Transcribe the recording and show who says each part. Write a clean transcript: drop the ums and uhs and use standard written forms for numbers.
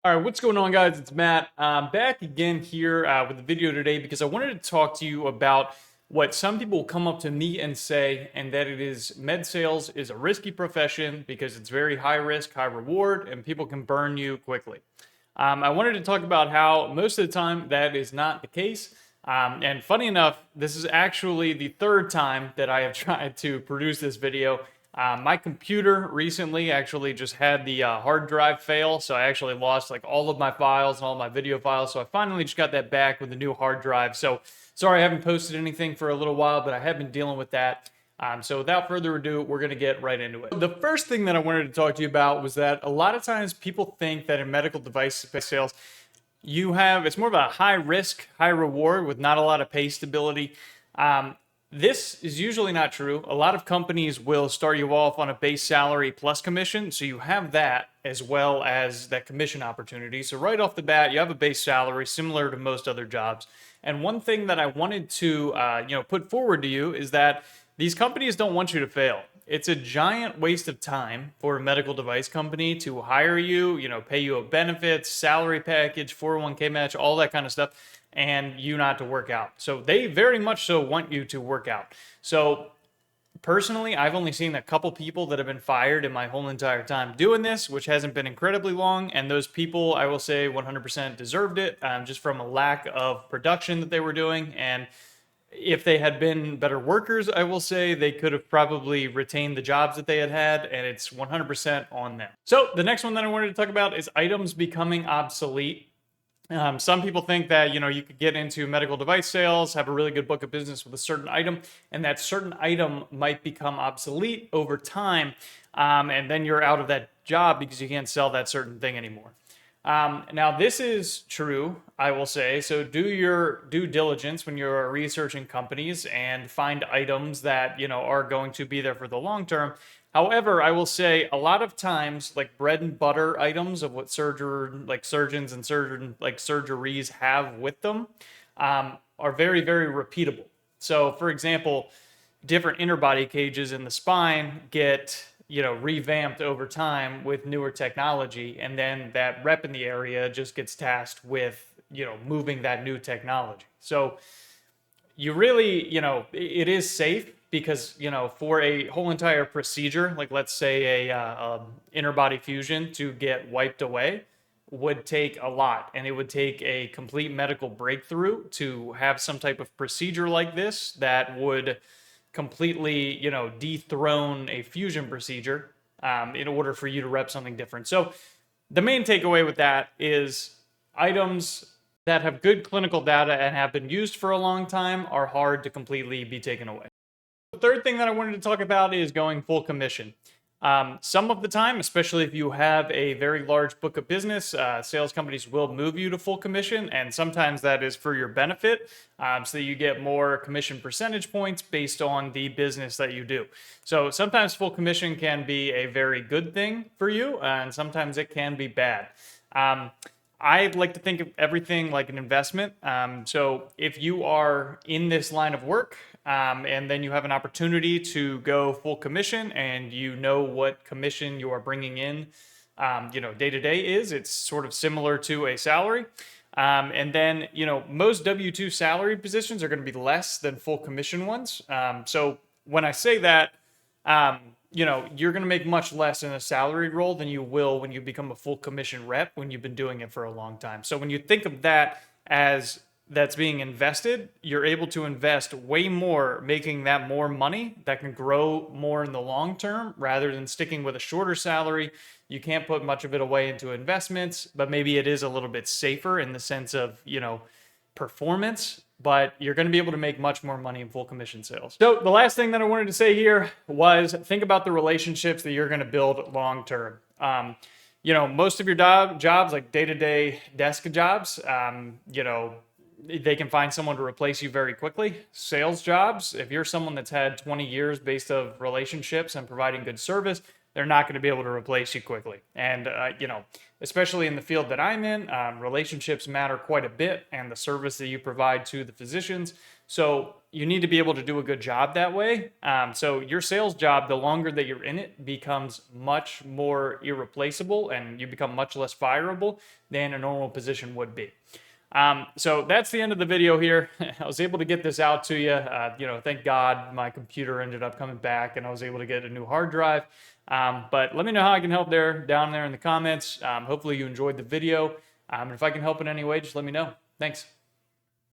Speaker 1: All right, what's going on, guys? It's Matt. I'm back again here with a video today because I wanted to talk to you about what some people will come up to me and say, and that it is med sales is a risky profession because it's very high risk, high reward, and people can burn you quickly. I wanted to talk about how most of the time that is not the case. And funny enough, this is actually the third time that I have tried to produce this video. My computer recently actually just had the hard drive fail, so I actually lost like all of my files and all my video files. So I finally just got that back with a new hard drive. So sorry I haven't posted anything for a little while, but I have been dealing with that. So without further ado, we're going to get right into it. The first thing that I wanted to talk to you about was that a lot of times people think that in medical device sales, it's more of a high risk, high reward with not a lot of pay stability. This is usually not true. A lot of companies will start you off on a base salary plus commission. So you have that as well as that commission opportunity. So right off the bat, you have a base salary similar to most other jobs. And one thing that I wanted to put forward to you is that these companies don't want you to fail. It's a giant waste of time for a medical device company to hire you, pay you a benefits, salary package, 401k match, all that kind of stuff, and you not to work out. So they very much so want you to work out. So personally, I've only seen a couple people that have been fired in my whole entire time doing this, which hasn't been incredibly long. And those people, I will say 100% deserved it, just from a lack of production that they were doing. And if they had been better workers, I will say they could have probably retained the jobs that they had, and it's 100% on them. So the next one that I wanted to talk about is items becoming obsolete. Some people think that you could get into medical device sales, have a really good book of business with a certain item, and that certain item might become obsolete over time, and then you're out of that job because you can't sell that certain thing anymore. Now, this is true, I will say. So do your due diligence when you're researching companies and find items that, are going to be there for the long term. However, I will say a lot of times, like bread and butter items of what surgeons and surgeries have with them, are very, very repeatable. So, for example, different interbody cages in the spine get revamped over time with newer technology, and then that rep in the area just gets tasked with moving that new technology. So you really, it is safe because for a whole entire procedure, like let's say a interbody fusion to get wiped away would take a lot, and it would take a complete medical breakthrough to have some type of procedure like this that would completely, dethrone a fusion procedure in order for you to rep something different. So the main takeaway with that is items that have good clinical data and have been used for a long time are hard to completely be taken away. The third thing that I wanted to talk about is going full commission. Some of the time, especially if you have a very large book of business, sales companies will move you to full commission, and sometimes that is for your benefit, so that you get more commission percentage points based on the business that you do. So sometimes full commission can be a very good thing for you, and sometimes it can be bad. I like to think of everything like an investment. So if you are in this line of work, and then you have an opportunity to go full commission, and you know what commission you are bringing in, day to day is. It's sort of similar to a salary. And then, most W-2 salary positions are going to be less than full commission ones. So when I say that, you're going to make much less in a salaried role than you will when you become a full commission rep when you've been doing it for a long time. So when you think of that as that's being invested, you're able to invest way more, making that more money that can grow more in the long term rather than sticking with a shorter salary. You can't put much of it away into investments, but maybe it is a little bit safer in the sense of, performance, but you're going to be able to make much more money in full commission sales. So the last thing that I wanted to say here was think about the relationships that you're going to build long term. Most of your jobs, like day-to-day desk jobs, they can find someone to replace you very quickly. Sales jobs, if you're someone that's had 20 years based of relationships and providing good service, they're not going to be able to replace you quickly. And, especially in the field that I'm in, relationships matter quite a bit, and the service that you provide to the physicians. So you need to be able to do a good job that way. So your sales job, the longer that you're in it, becomes much more irreplaceable and you become much less fireable than a normal position would be. So that's the end of the video here. I was able to get this out to you. Thank God my computer ended up coming back and I was able to get a new hard drive. But let me know how I can help down there in the comments. Hopefully you enjoyed the video. And if I can help in any way, just let me know. Thanks.